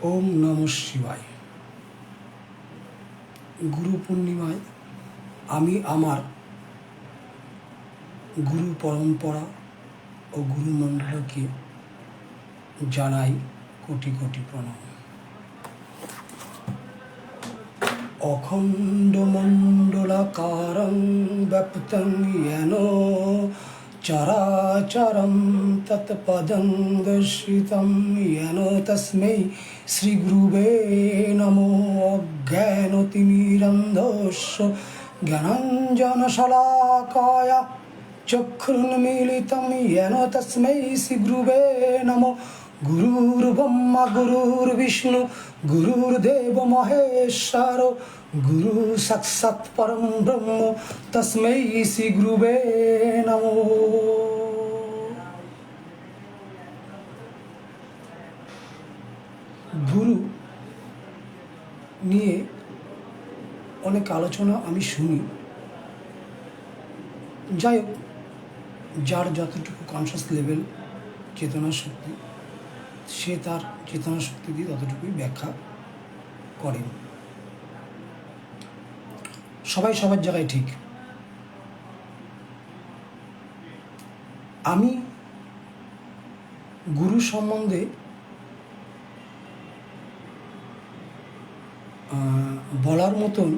ওম নমঃ শিবায়। গুরু পূর্ণিমায় আমি আমার গুরু পরম্পরা ও গুরুমণ্ডলকে জানাই কোটি কোটি প্রণাম। অখণ্ডমণ্ডলাকারং ব্যাপ্তং येन চরাচরং তৎপদং দর্শিতং येन তস্मै শ্রীগুরুবে নমো। অজ্ঞানতিমিরন্ধস্য জ্ঞানাঞ্জনশলাকায়া চক্ষুর্মিলিतं येन তস্मै শ্রীগুরুবে নমো। গুরুর্ব্রহ্মা গুরুর্বিষ্ণু গুরুর্দেব মহেশ্বর গুরু সাক্ষাৎ পরম ব্রহ্ম তস্मै শ্রী গুরুবে নমো। গুরু নিয়ে অনেক আলোচনা আমি শুনি। যাই হোক, যার যতটুকু কনসাস লেভেল চেতনা শক্তি, সে তার চেতনা শক্তি দিয়ে ততটুকুই ব্যাখ্যা করেন। সবাই সবার জায়গায় ঠিক। আমি গুরু সম্বন্ধে বলার মতন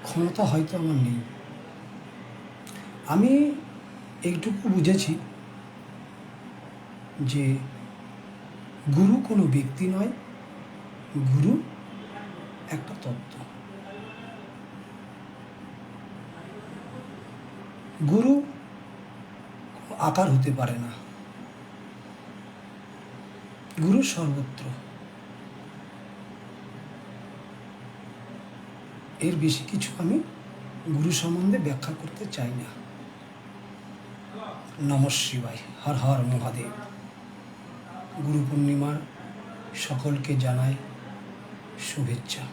ক্ষমতা হয়তো আমার নেই। আমি এইটুকু বুঝেছি যে গুরু কোনো ব্যক্তি নয়, গুরু একটা তত্ত্ব। গুরু আকার হতে পারে না, গুরু সর্বত্র। এর বেশি কিছু আমি গুরু সম্বন্ধে ব্যাখ্যা করতে চাই না। নমঃ শিবায়। হর হর মহাদেব। গুরু পূর্ণিমার সকলকে জানাই শুভেচ্ছা।